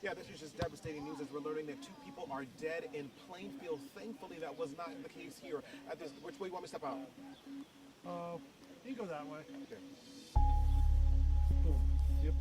Yeah, this is just devastating news as we're learning that 2 people are dead in Plainfield. Thankfully, that was not the case here. At this, which way you want me to step out? You go that way. Okay. Boom. Yep.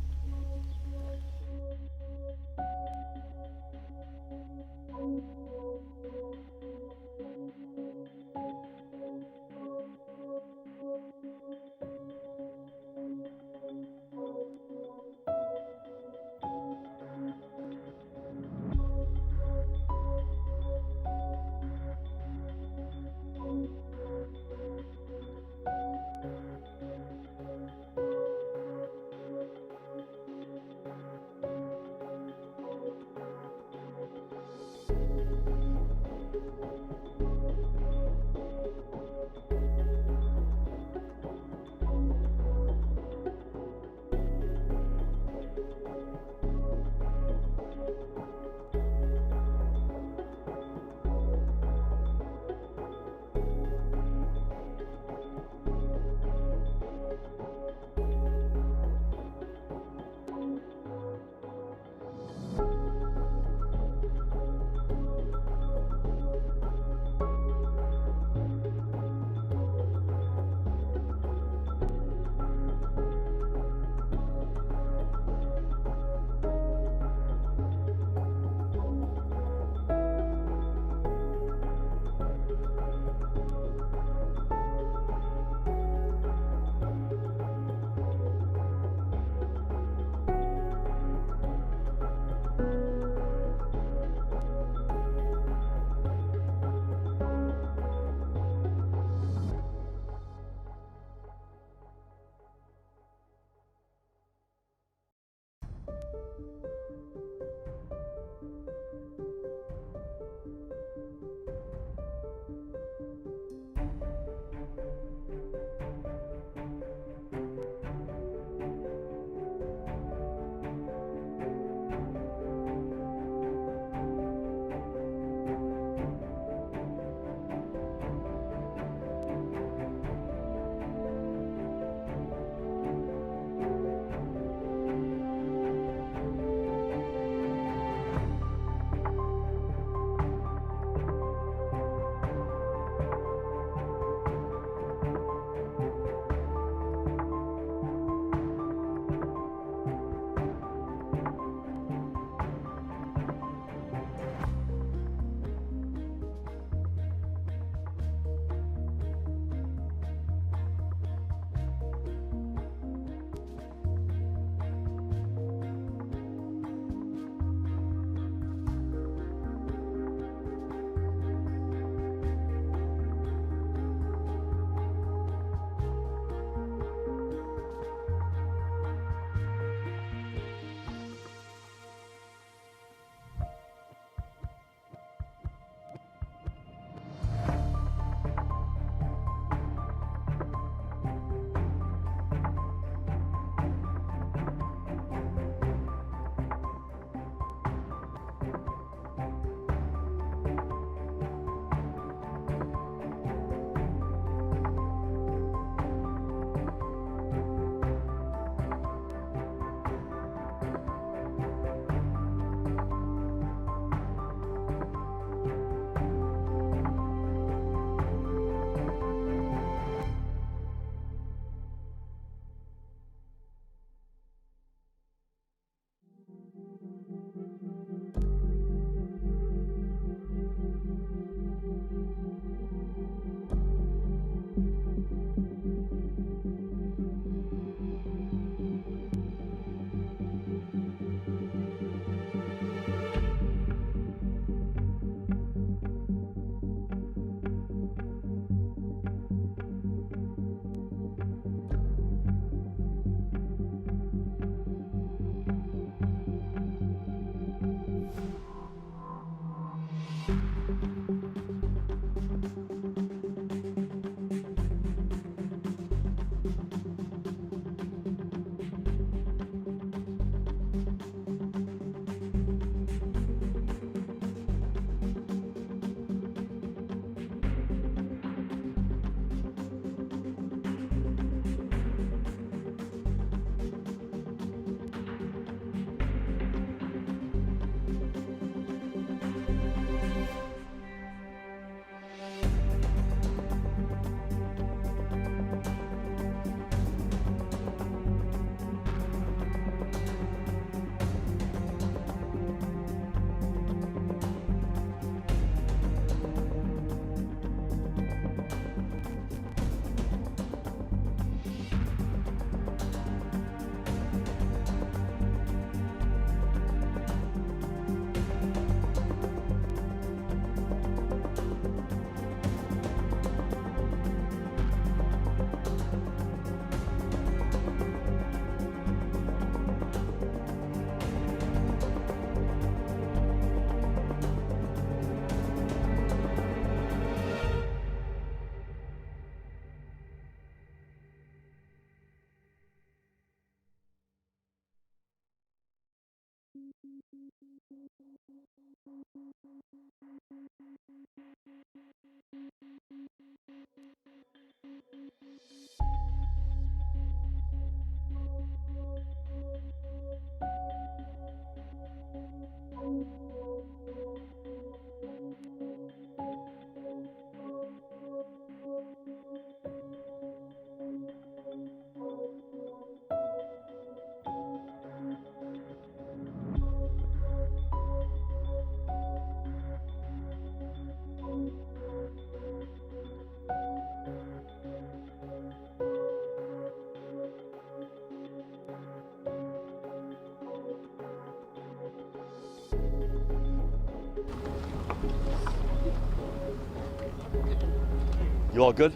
You all good?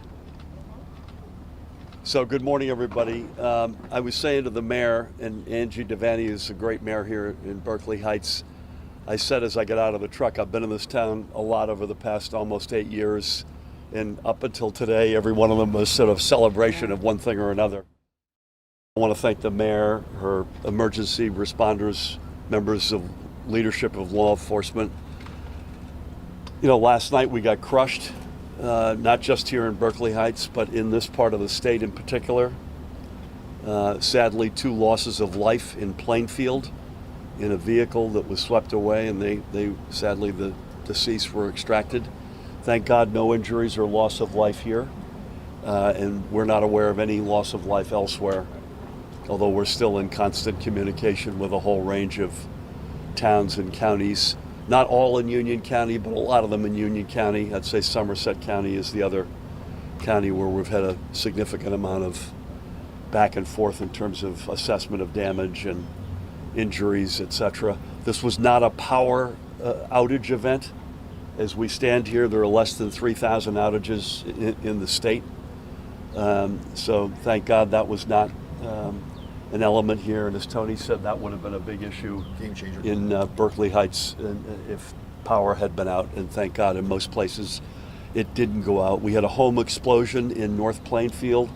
So good morning, everybody. I was saying to the mayor, and Angie Devaney is a great mayor here in Berkeley Heights. I said as I got out of the truck, I've been in this town a lot over the past almost 8 years, and up until today, every one of them was sort of celebration of one thing or another. I want to thank the mayor, her emergency responders, members of leadership of law enforcement. You know, last night we got crushed. Not just here in Berkeley Heights, but in this part of the state in particular. Sadly, 2 losses of life in Plainfield in a vehicle that was swept away, and sadly the deceased were extracted. Thank God no injuries or loss of life here, and we're not aware of any loss of life elsewhere, although we're still in constant communication with a whole range of towns and counties. Not all in Union County, but a lot of them in Union County. I'd say Somerset County is the other county where we've had a significant amount of back and forth in terms of assessment of damage and injuries, etc. This was not a power outage event. As we stand here, there are less than 3,000 outages in the state. So thank God that was not an element here, and as Tony said, that would have been a big issue in Berkeley Heights if power had been out, and thank God in most places it didn't go out. We had a home explosion in North Plainfield.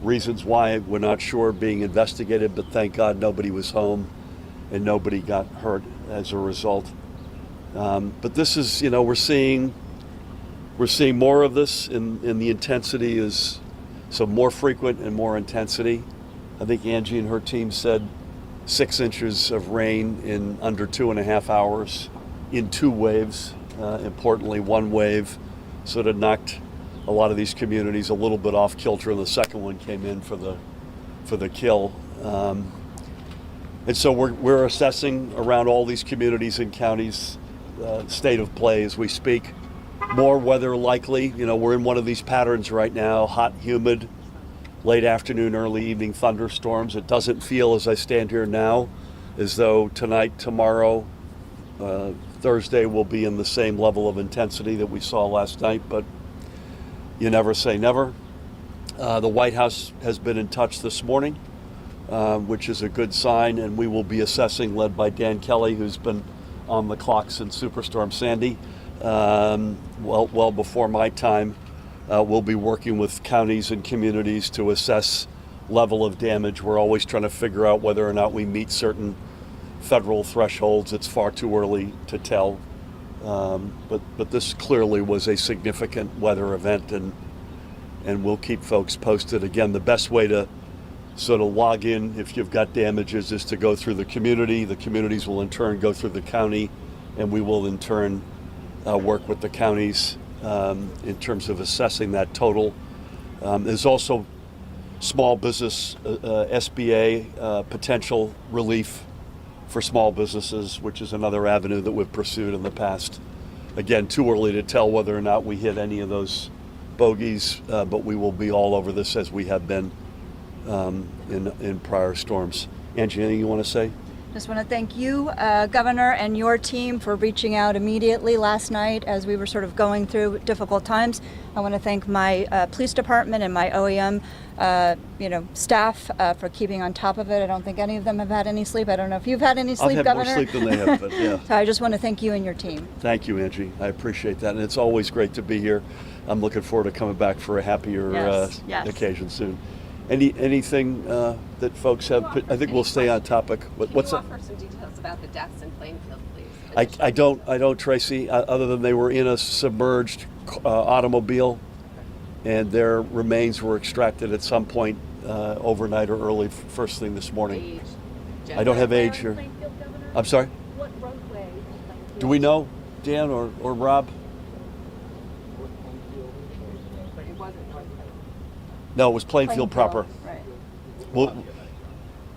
Reasons why we're not sure, being investigated, but thank God nobody was home and nobody got hurt as a result. But this is, you know, we're seeing more of this, and the intensity is so more frequent and more intensity. I think Angie and her team said 6 inches of rain in under 2.5 hours in 2 waves. Importantly, one wave sort of knocked a lot of these communities a little bit off kilter, and the second one came in for the kill. And so we're assessing around all these communities and counties state of play as we speak. More weather likely. You know, we're in one of these patterns right now, hot, humid, late afternoon, early evening thunderstorms. It doesn't feel, as I stand here now, as though tonight, tomorrow, Thursday will be in the same level of intensity that we saw last night, but you never say never. The White House has been in touch this morning, which is a good sign, and we will be assessing, led by Dan Kelly, who's been on the clock since Superstorm Sandy, well before my time. We'll be working with counties and communities to assess level of damage. We're always trying to figure out whether or not we meet certain federal thresholds. It's far too early to tell. But this clearly was a significant weather event, and we'll keep folks posted. Again, the best way to sort of log in if you've got damages is to go through the community. The communities will in turn go through the county, and we will in turn work with the counties in terms of assessing that total. There's also small business, SBA potential relief for small businesses, which is another avenue that we've pursued in the past. Again, too early to tell whether or not we hit any of those bogeys, but we will be all over this as we have been in prior storms. Angie, anything you want to say? Just want to thank you, Governor, and your team for reaching out immediately last night as we were sort of going through difficult times. I want to thank my police department and my OEM staff for keeping on top of it. I don't think any of them have had any sleep. I don't know if you've had any sleep, Governor. I've had more sleep than they have, but yeah. So I just want to thank you and your team. Thank you, Angie. I appreciate that, and it's always great to be here. I'm looking forward to coming back for a happier Yes. occasion soon. Anything that folks have? I think we'll stay on topic. What's Can that? you offer some details about the deaths in Plainfield, please? I don't, Tracy, other than they were in a submerged automobile and their remains were extracted at some point overnight or early first thing this morning. Age, I don't have gender. age here. I'm sorry? What roadway in Plainfield? Do we know, Dan or Rob? It wasn't North Plainfield. No, it was Plainfield proper. Right. Well,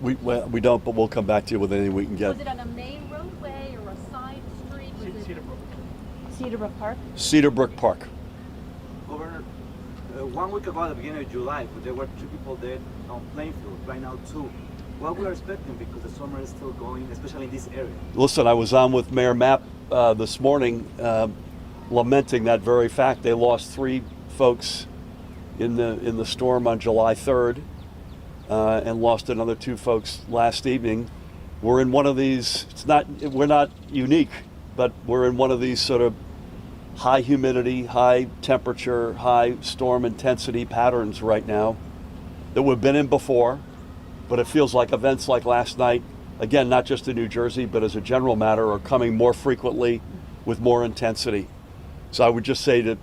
we don't, but we'll come back to you with anything we can get. Was it on a main roadway or a side street? Was it Cedarbrook Park? Cedarbrook Park. Governor, 1 week ago at the beginning of July, there were 2 people dead on Plainfield. Right now, 2. What we are expecting, because the summer is still going, especially in this area. Listen, I was on with Mayor Mapp this morning, lamenting that very fact. They lost 3 folks in the storm on July 3rd, and lost another 2 folks last evening. We're in one of these. We're not unique, but we're in one of these sort of high humidity, high temperature, high storm intensity patterns right now that we've been in before. But it feels like events like last night, again, not just in New Jersey, but as a general matter, are coming more frequently with more intensity. So I would just say that,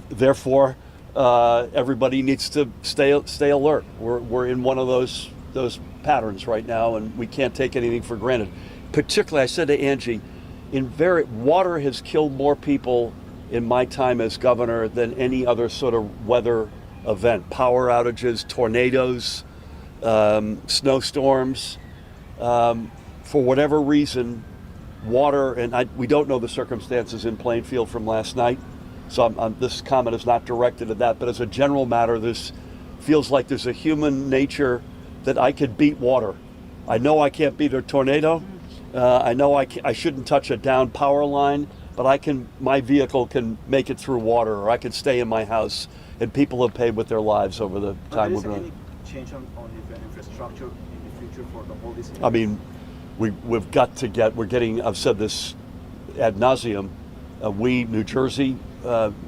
therefore, everybody needs to stay alert. We're in one of those patterns right now, and we can't take anything for granted. Particularly, I said to Angie, water has killed more people in my time as governor than any other sort of weather event. Power outages, tornadoes, snowstorms. For whatever reason, water, and we don't know the circumstances in Plainfield from last night, so this comment is not directed at that, but as a general matter, this feels like there's a human nature that I could beat water. I know I can't beat a tornado. I know I shouldn't touch a down power line, but my vehicle can make it through water, or I can stay in my house, and people have paid with their lives over the time we've But been. is there any change on the infrastructure in the future for all this? I mean, we've got to we're getting, I've said this ad nauseum, we, New Jersey,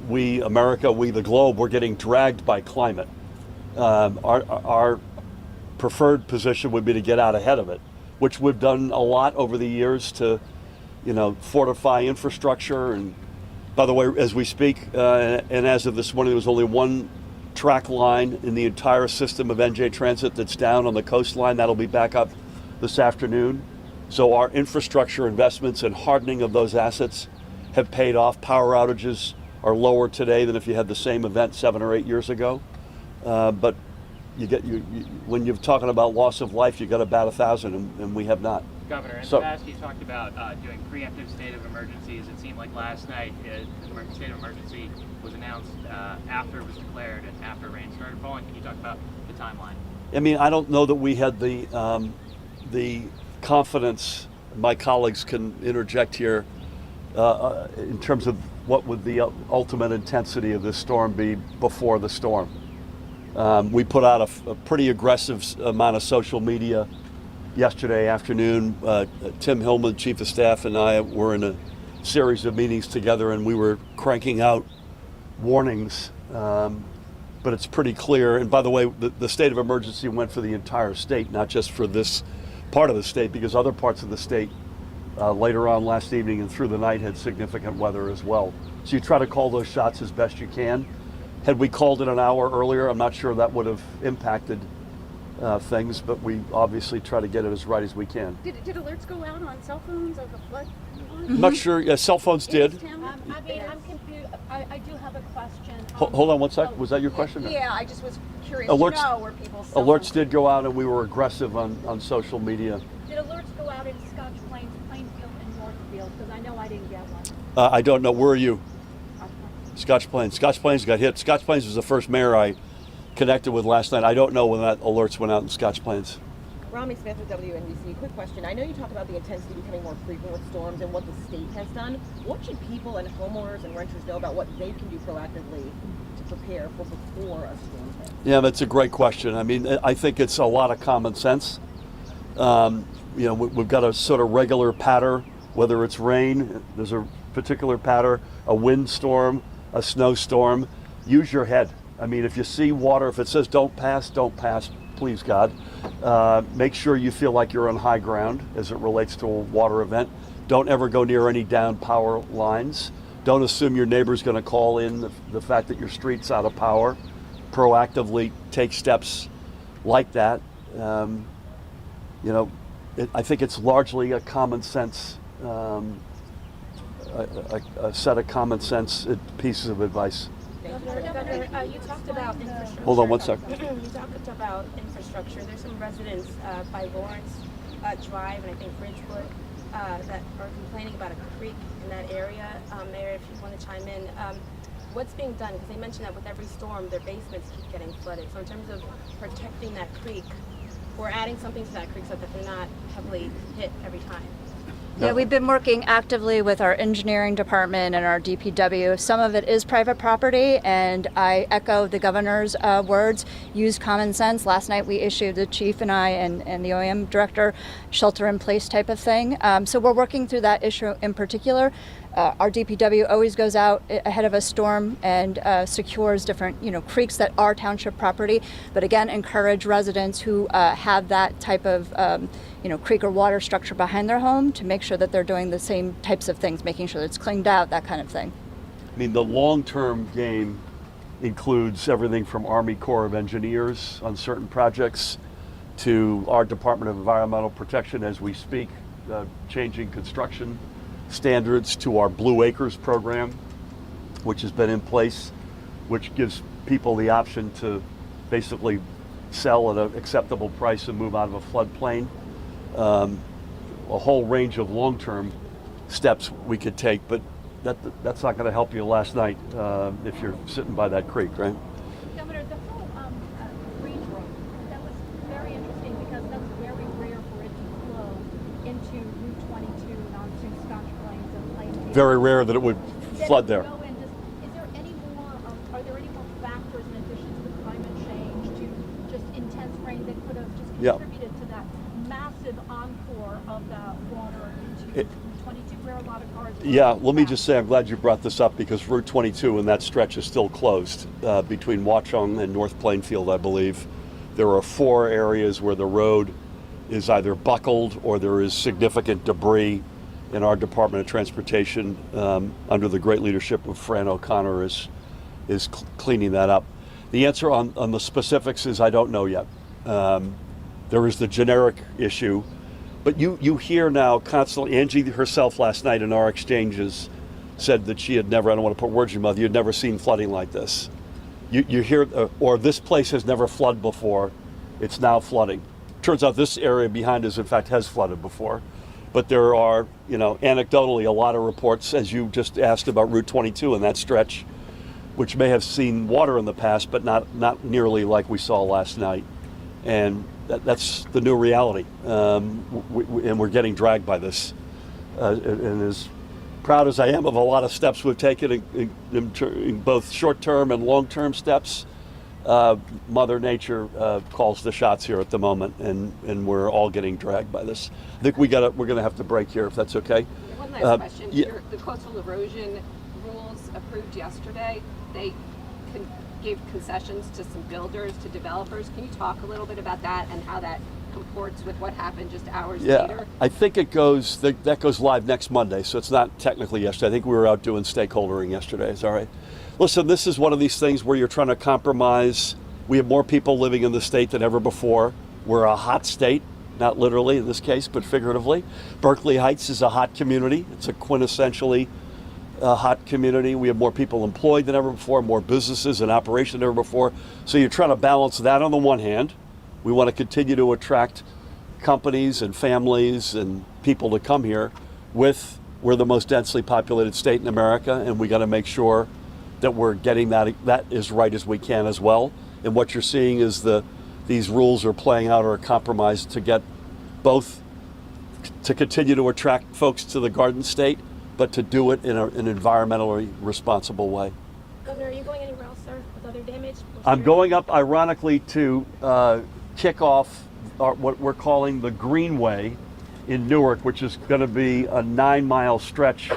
we, America, we, the globe, we're getting dragged by climate. Our preferred position would be to get out ahead of it, which we've done a lot over the years to, fortify infrastructure. And by the way, as we speak, and as of this morning, there was only 1 track line in the entire system of NJ Transit that's down on the coastline. That'll be back up this afternoon. So our infrastructure investments and hardening of those assets have paid off. Power outages are lower today than if you had the same event 7 or 8 years ago. But when you're talking about loss of life, you got to bat 1,000, and we have not. Governor, in So- the past you talked about doing preemptive state of emergencies. It seemed like last night the state of emergency was announced after it was declared and after rain started falling. Can you talk about the timeline? I mean, I don't know that we had the confidence. My colleagues can interject here in terms of what would the ultimate intensity of this storm be before the storm. We put out a pretty aggressive amount of social media yesterday afternoon. Tim Hillman, Chief of Staff, and I were in a series of meetings together, and we were cranking out warnings. But it's pretty clear. And by the way, the state of emergency went for the entire state, not just for this part of the state, because other parts of the state later on last evening and through the night had significant weather as well. So you try to call those shots as best you can. Had we called it an hour earlier, I'm not sure that would have impacted things, but we obviously try to get it as right as we can. Did alerts go out on cell phones of the flood? I'm not sure. Yeah, cell phones did. I mean, I'm confused. I do have a question. Hold on one sec. Was that your question? Yeah, I just was curious Alerts- to know where people's cell Alerts phones- did go out, and we were aggressive on social media. Did alerts go out in Scotch Plains, Plainfield, and Northfield? Because I know I didn't get one. I don't know. Where are you? Scotch Plains. Scotch Plains got hit. Scotch Plains was the first mayor I connected with last night. I don't know when that alerts went out in Scotch Plains. Rami Smith with WNBC. Quick question. I know you talk about the intensity becoming more frequent with storms and what the state has done. What should people and homeowners and renters know about what they can do proactively to prepare for before a storm hits? Yeah, that's a great question. I mean, I think it's a lot of common sense. We've got a sort of regular pattern, whether it's rain, there's a particular pattern, a windstorm, a snowstorm. Use your head. I mean, if you see water, if it says don't pass, please God. Make sure you feel like you're on high ground as it relates to a water event. Don't ever go near any down power lines. Don't assume your neighbor's going to call in the fact that your street's out of power. Proactively take steps like that. I think it's largely a common sense, a set of common sense pieces of advice. Governor, you talked about infrastructure. Hold on one sec. You talked about infrastructure. There's some residents by Lawrence Drive and I think Ridgewood that are complaining about a creek in that area. Mayor, if you want to chime in, what's being done? Because they mentioned that with every storm, their basements keep getting flooded. So in terms of protecting that creek, we're adding something to that creek so that they're not heavily hit every time. Yeah, we've been working actively with our engineering department and our DPW. Some of it is private property, and I echo the governor's words, use common sense. Last night we issued, the chief and I and the OEM director, shelter in place type of thing. So we're working through that issue in particular. Our DPW always goes out ahead of a storm and secures different, creeks that are township property. But again, encourage residents who have that type of, creek or water structure behind their home to make sure that they're doing the same types of things, making sure it's cleaned out, that kind of thing. I mean, the long-term game includes everything from Army Corps of Engineers on certain projects to our Department of Environmental Protection as we speak, changing construction standards, to our Blue Acres program, which has been in place, which gives people the option to basically sell at an acceptable price and move out of a floodplain. A whole range of long-term steps we could take, but that's not going to help you last night if you're sitting by that creek, right? Governor, the whole Green Road, that was very interesting because that was very rare for it to flow into Route 22 and onto Scotch Plains and Plainfield. Very rare that it would flood there. Is there any more, are there any more factors in addition to the climate change, to just intense rain that could have just contributed to that massive encore of that water into Route 22 where a lot of cars were? Yeah, let me just say I'm glad you brought this up because Route 22 and that stretch is still closed between Watchung and North Plainfield, I believe. There are 4 areas where the road is either buckled or there is significant debris, and our Department of Transportation, under the great leadership of Fran O'Connor, is cleaning that up. The answer on the specifics is I don't know yet. There is the generic issue, but you hear now constantly, Angie herself last night in our exchanges said that she had never, I don't want to put words in your mouth, you'd never seen flooding like this. You hear, or this place has never flooded before, it's now flooding. Turns out this area behind us, in fact, has flooded before. But there are, anecdotally, a lot of reports, as you just asked about Route 22 and that stretch, which may have seen water in the past, but not nearly like we saw last night. And that's the new reality. And we're getting dragged by this. And as proud as I am of a lot of steps we've taken in both short-term and long-term steps, Mother Nature calls the shots here at the moment, and we're all getting dragged by this. I think we're going to have to break here, if that's okay. One last question. The coastal erosion rules approved yesterday, they gave concessions to some builders, to developers. Can you talk a little bit about that and how that comports with what happened just hours later? I think that goes live next Monday, so it's not technically yesterday. I think we were out doing stakeholdering yesterday. Is that right? Listen, this is one of these things where you're trying to compromise. We have more people living in the state than ever before. We're a hot state, not literally in this case, but figuratively. Berkeley Heights is a hot community. It's a quintessentially hot community. We have more people employed than ever before, more businesses in operation than ever before. So you're trying to balance that on the one hand. We want to continue to attract companies and families and people to come here we're the most densely populated state in America, and we got to make sure that we're getting that as right as we can as well. And what you're seeing is these rules are playing out or a compromise to get both to continue to attract folks to the Garden State, but to do it in an environmentally responsible way. Governor, are you going anywhere else, sir, with other damage? I'm going up, ironically, to kick off what we're calling the Greenway in Newark, which is going to be a 9-mile stretch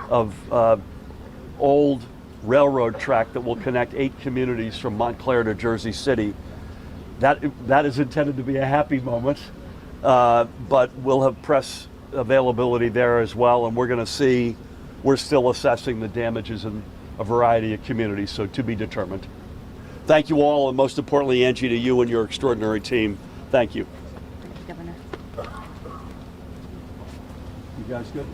of old railroad track that will connect 8 communities from Montclair to Jersey City. That is intended to be a happy moment, but we'll have press availability there as well, and we're going to see. We're still assessing the damages in a variety of communities, so to be determined. Thank you all, and most importantly, Angie, to you and your extraordinary team. Thank you. Governor. You guys good?